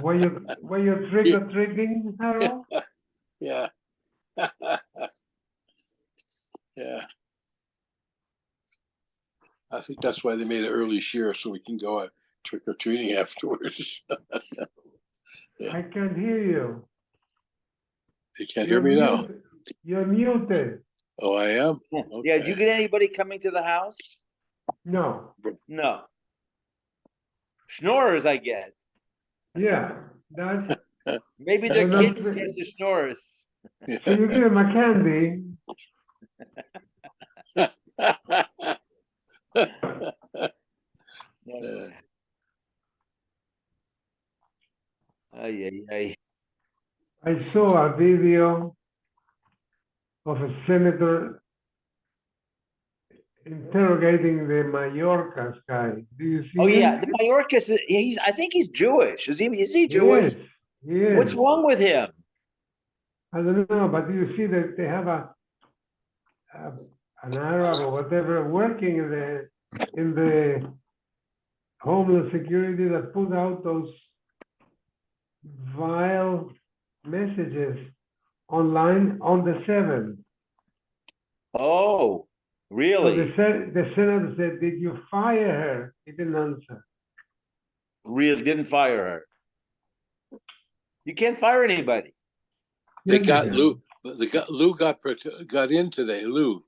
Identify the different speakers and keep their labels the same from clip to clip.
Speaker 1: Were you trick-or-treating, Harold?
Speaker 2: Yeah. Yeah. I think that's why they made an early share so we can go out trick-or-treating afterwards. Yeah.
Speaker 1: I can't hear you.
Speaker 2: You can't hear me now.
Speaker 1: You're muted.
Speaker 2: Oh, I am?
Speaker 3: Yeah.
Speaker 2: Okay.
Speaker 3: Did you get anybody coming to the house?
Speaker 1: No.
Speaker 3: No. Schnorrers, I get.
Speaker 1: Yeah, that's.
Speaker 3: Maybe they're
Speaker 1: Well,
Speaker 3: kids because they're schnorrers.
Speaker 1: Can you give him a candy? I saw a video of a senator interrogating the Mallorca guy. Do you see
Speaker 3: Oh
Speaker 1: him?
Speaker 3: yeah, the Mayorkas. I think he's Jewish. Is he Jewish?
Speaker 1: Yes.
Speaker 3: What's wrong with him?
Speaker 1: I don't know, but you see that they have an Arab or whatever working in the Homeland Security that put out those vile messages online on the 7th.
Speaker 3: Oh,
Speaker 1: So
Speaker 3: really?
Speaker 1: the senator said, "Did you fire her?" He didn't answer.
Speaker 3: Really didn't fire her. You can't fire anybody.
Speaker 2: They got Lou. Lou got in today. Lou,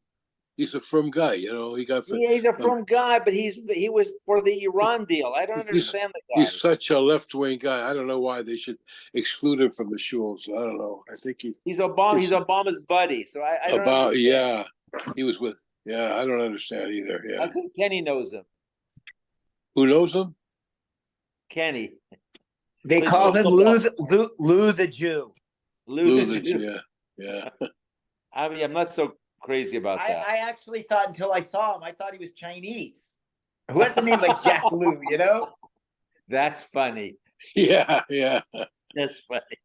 Speaker 2: he's a firm guy. You know, he got.
Speaker 3: Yeah, he's a firm guy, but he was for the Iran deal. I don't understand the guy.
Speaker 2: He's such a left-wing guy. I don't know why they should exclude him from the shuls. I don't know. I think
Speaker 3: he's Obama. He's Obama's buddy. So I don't understand.
Speaker 2: Yeah, he was with. Yeah, I don't understand either. Yeah,
Speaker 3: I think Kenny knows him.
Speaker 2: Who knows him?
Speaker 3: Kenny.
Speaker 4: They call him Lou the Jew.
Speaker 3: Lou the Jew.
Speaker 2: Yeah.
Speaker 3: I mean, I'm not so crazy about that.
Speaker 4: I actually thought until I saw him, I thought he was Chinese. Who has a name like Jack Lou, you know?
Speaker 3: That's funny.
Speaker 2: Yeah.
Speaker 3: That's funny.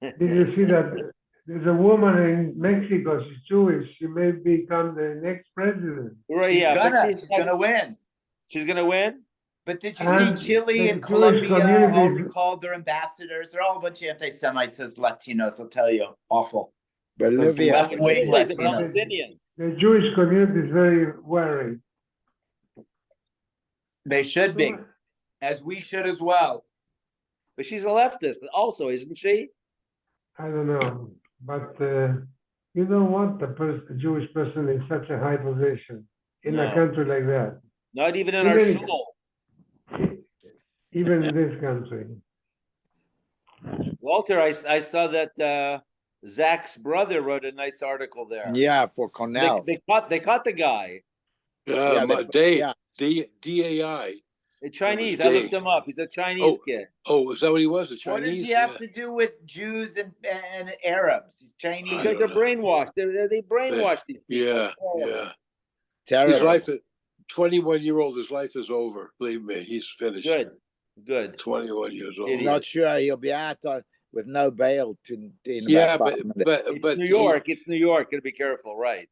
Speaker 1: Did you see that there's a woman in Mexico, she's Jewish, she may become the next president.
Speaker 3: Right,
Speaker 4: she's gonna win.
Speaker 3: She's gonna win?
Speaker 4: But did you see Chile and Colombia all recalled their ambassadors? They're all a bunch of anti-Semites as Latinos, I'll tell you. Awful.
Speaker 5: Bolivia.
Speaker 4: Left-wing Latinos.
Speaker 1: The Jewish community is very worried.
Speaker 4: They should be, as we should as well.
Speaker 3: But she's a leftist also, isn't she?
Speaker 1: I don't know, but you don't want a Jewish person in such a high position in a country like that.
Speaker 3: Not even in our shul.
Speaker 1: Even in this country.
Speaker 3: Walter, I saw that Zach's brother wrote a nice article there.
Speaker 5: Yeah, for Cornell.
Speaker 3: They caught the guy.
Speaker 2: DAI.
Speaker 3: A Chinese. I looked him up. He's a Chinese kid.
Speaker 2: Oh, is that what he was? A Chinese?
Speaker 4: What does he have to do with Jews and Arabs? He's Chinese.
Speaker 3: Because they're brainwashed. They brainwash these people.
Speaker 2: Yeah.
Speaker 5: Terrible.
Speaker 2: His life, 21-year-old, his life is over. Believe me, he's finished.
Speaker 3: Good.
Speaker 2: 21 years old.
Speaker 5: I'm not sure he'll be out with no bail but
Speaker 3: it's New York. It's New York. Gotta be careful, right?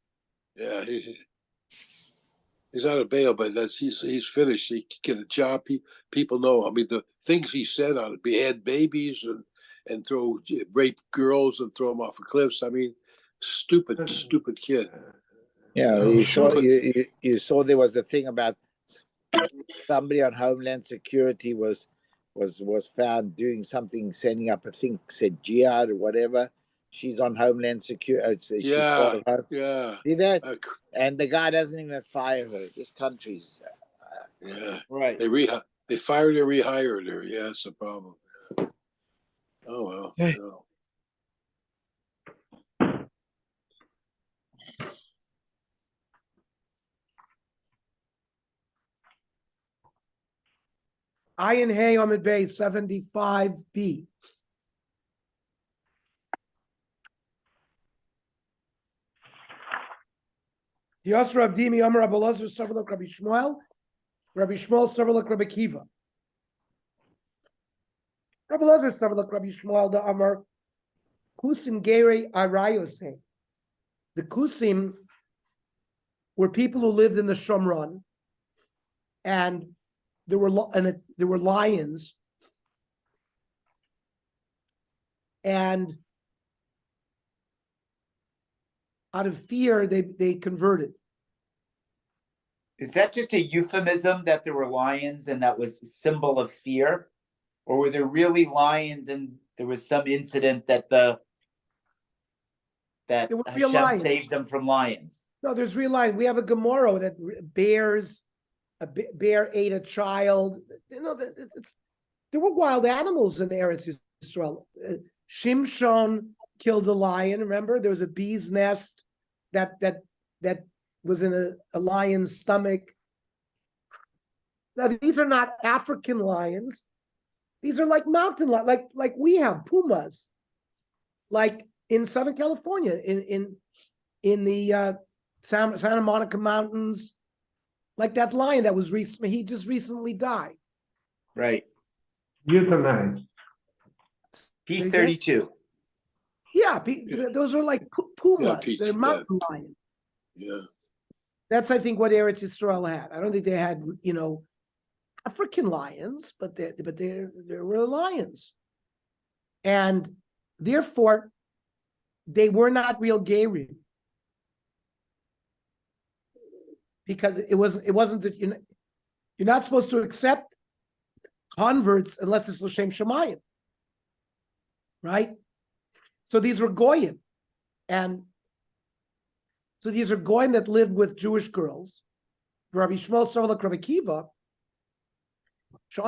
Speaker 2: Yeah, he's out of bail, but he's finished. He can get a job. People know. I mean, the things he said on behead babies and rape girls and throw them off of cliffs. I mean, stupid kid.
Speaker 5: Yeah, you saw there was a thing about somebody on Homeland Security was found doing something, setting up a thing, said jihad or whatever. She's on Homeland Security. She's part of See that? And the guy doesn't even fire her. This country's
Speaker 3: right.
Speaker 2: They fired her, rehired her. Yeah, that's the problem. Oh well.
Speaker 5: Hey.
Speaker 2: No.
Speaker 6: Ayin Hay Amid Bay 75B. Yosra Avdimi Amar Abelazar Savalak Rabbi Shmuel Savalak Rabbi Kiva. Rabbi Lazar Savalak Rabbi Shmuel the Amar Kusim Gere Arayose. The Kusim were people who lived in the Shomron, and there were lions, and out of fear, they converted.
Speaker 4: Is that just a euphemism that there were lions and that was a symbol of fear? Or were there really lions and there was some incident that
Speaker 6: There were real
Speaker 4: Hashem
Speaker 6: lions.
Speaker 4: saved them from lions?
Speaker 6: No, there's real lions. We have a Gemara that a bear ate a child. You know, there were wild animals in Eretz Yisrael. Shimshon killed a lion. Remember, there was a bee's nest that was in a lion's stomach. Now, these are not African lions. These are like mountain lions, like we have pumas, like in Southern California, in the Santa Monica Mountains, like that lion that was he just recently died.
Speaker 4: Right.
Speaker 1: Euthanized.
Speaker 4: P-32.
Speaker 6: Yeah, those are like pumas.
Speaker 2: Pete,
Speaker 6: They're mountain lions.
Speaker 2: Yeah.
Speaker 6: That's, I think, what Eretz Yisrael had. I don't think they had, African lions, but there were lions, and therefore they were not real gerim, because it wasn't that you're not supposed to accept converts unless it's l'shem shamayim, right? So these were goyim, and so these are goyim that lived with Jewish girls. Rabbi Shmuel Saralak Rabbi Kiva. We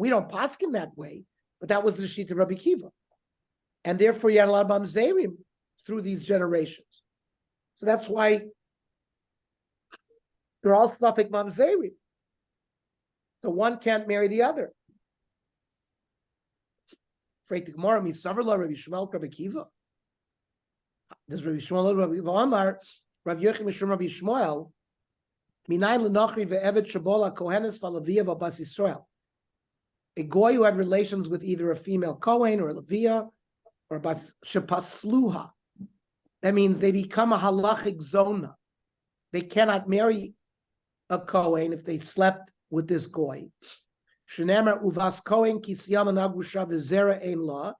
Speaker 6: don't paskin that way, but that was the sheet of Rabbi Kiva, and therefore you had a lot of mamzerim through these generations. So that's why they're all Suffolk mamzerim. So one can't marry the other. Freit the Gemara, mi savarla Rabbi Shmuel Rabbi Kiva. Does Rabbi Shmuel Rabbi Kiva Amar Rav Yochim Mishum Rabbi Shmuel? A goy who had relations with either a female Kohen or a Levia or bas shepasluha. That means they become a halachic zona. They cannot marry a Kohen if they slept with this goy. Shenemar uvas Kohen kisiyama nagusha v'zera ein la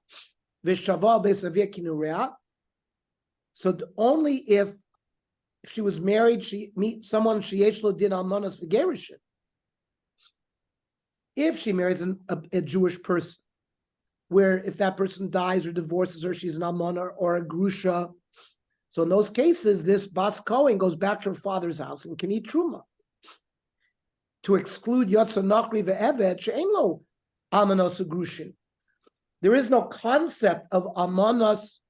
Speaker 6: v'shava b'savir kinurea. So only if she was married, she meets someone sheyeshlo din almanos v'gerishin. If she marries a Jewish person, where if that person dies or divorces her, she's an almana or a grusha. So in those cases, this bas Kohen goes back to her father's house and can eat truma. To exclude yotza nachri ve'eved she'ein lo almanos u'grushin. There is no concept of almanos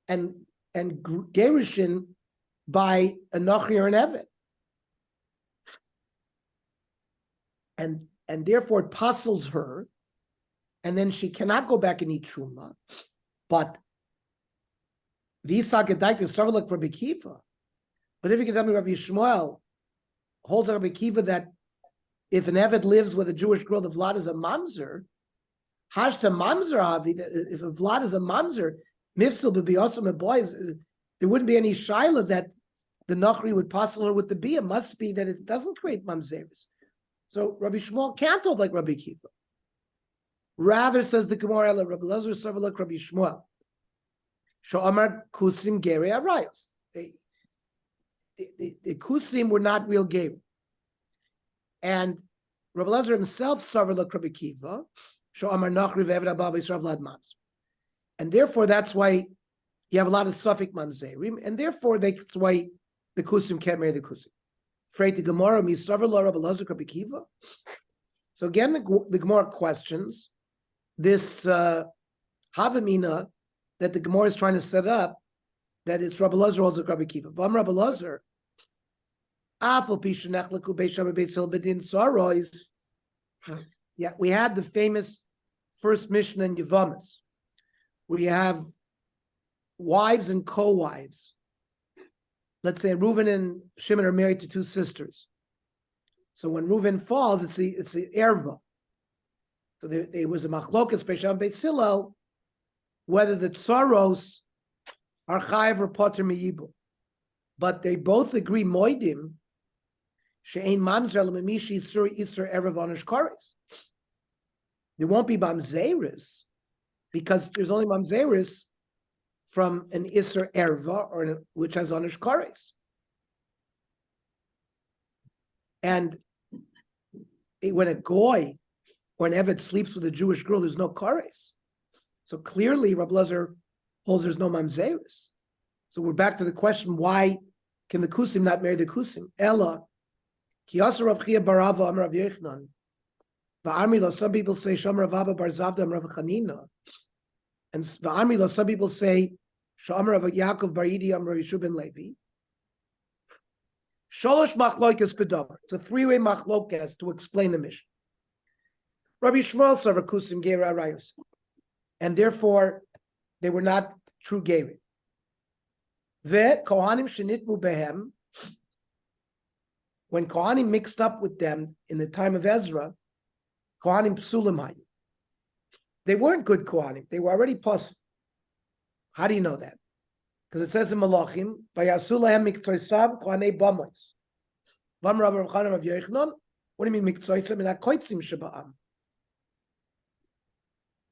Speaker 6: and gerishin by a Nachri or an Evet. And therefore it puzzles her, and then she cannot go back and eat Truma. But Visa Gedaik is sort of like Rabbi Kiva. But if you can tell me Rabbi Shmuel holds Rabbi Kiva that if an Evet lives with a Jewish girl, the Vlad is a mamzer, Hashta mamzer Avi, if a Vlad is a mamzer, Mifsil would be also my boys. There wouldn't be any shaila that the Nachri would puzzle her with the bia. Must be that it doesn't create mamzeris. So Rabbi Shmuel can't hold like Rabbi Kiva. Rather, says the Gemara, Rabbi Lazar Sarvalak Rabbi Shmuel. Sho'amar kusim geri arayos. The kusim were not real geri. And Rabbi Lazar himself Sarvalak Rabbi Kiva. Sho'amar nachri ve'eved abba Yisrael vlad mamzer. And therefore, that's why you have a lot of Suffolk mamzerim, and therefore that's why the kusim can't marry the kusim. Freit the Gemara mi savarla Rabbi Lazar Rabbi Kiva. So again, the Gemara questions this havamina that the Gemara is trying to set up, that it's Rabbi Lazar holds like Rabbi Kiva. Vam Rabbi Lazar, afal pishanech leku beishav beisil bedin sarois. Yeah, we had the famous first Mishnah in Yevamis, where you have wives and co-wives. Let's say Reuven and Shimon are married to two sisters. So when Reuven falls, it's the erva. So there was a machlokas Beishav Beit Hillel whether the tsaros are chayav or poter miyibum, but they both agree moedim She'ein mamzer l'memishi isur erev onish kares. There won't be mamzeris because there's only mamzeris from an isur erva or which has onish kares. And when a goy or an eved sleeps with a Jewish girl, there's no kares. So clearly, Rabbi Lezer holds there's no mamzeris. So we're back to the question: why can the kusim not marry the kusim? Ella, ki yasser Rav Chia barava amar Rav Yochanan. Va'amila, some people say Shamar Rav Abba bar Zavda amar Rav Chanina, and va'amila, some people say Shamar Rav Yaakov bar Idi amar Rav Yeshua ben Levi. Sholosh machlokas pedavar. It's a three-way machlokas to explain the mission. Rabbi Shmuel savar kusim geira arayos, and therefore they were not true gerim. Ve kohanim shenitmu behem. When kohanim mixed up with them in the time of Ezra, kohanim psulim hayu. They weren't good kohanim. They were already puzzled. How do you know that? Because it says in Malachim, "Vayasu lahem miktoisam kohanei bamos." Vam Rav Chanan Rav Yochanan. What do you mean miktoisam? And akoitzim sheba'am.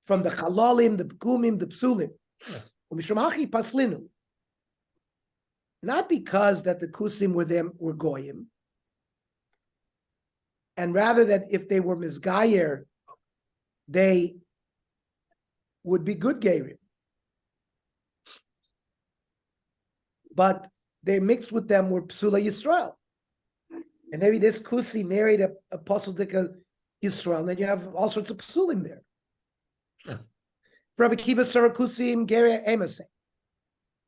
Speaker 6: From the chalalim, the pgumim, the psulim. Umishamachi paslinu. Not because that the kusim were goyim, and rather that if they were mizgayer, they would be good gerim. But they mixed with them were psula Yisrael. And maybe this kusi married a apostle Yisrael, and then you have all sorts of psulim there. Rabbi Kiva Sarakusim Geria Emase.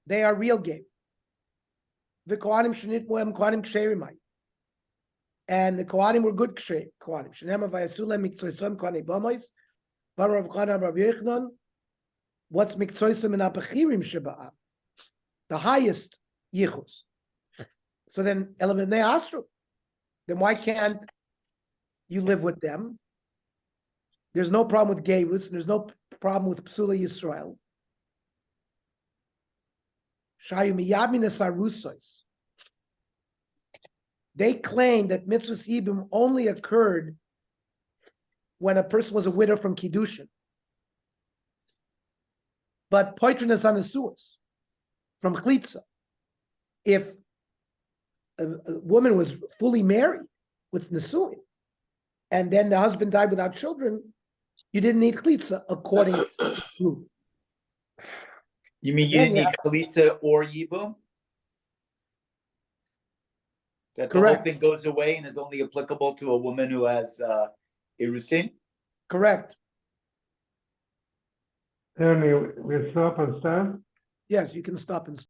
Speaker 6: They are real game. The Kohanim Shnit Moem Kohanim Ksherimai. And the Kohanim were good Kohanim. Shnema Vayasulem Mikzoisam Kohanei Bamois. Rav Chanan Rav Yochanan. What's Mikzoisam and Apachirim Sheba'am? The highest yichus. So then, Elamidnei Asru. Then why can't you live with them? There's no problem with gay roots, and there's no problem with Psula Yisrael. Shayu miyadminas arusos. They claim that mitzvahs yibum only occurred when a person was a widow from Kidushin. But poitrinus anasuas from Chlitza. If a woman was fully married with Nasuin, and then the husband died without children, you didn't need Chlitza according to.
Speaker 4: You mean you didn't need chalitza or yibum? That the whole thing goes away and is only applicable to a woman who has irusin?
Speaker 6: Correct.
Speaker 1: Ernie, we stop and start?
Speaker 6: Yes, you can stop and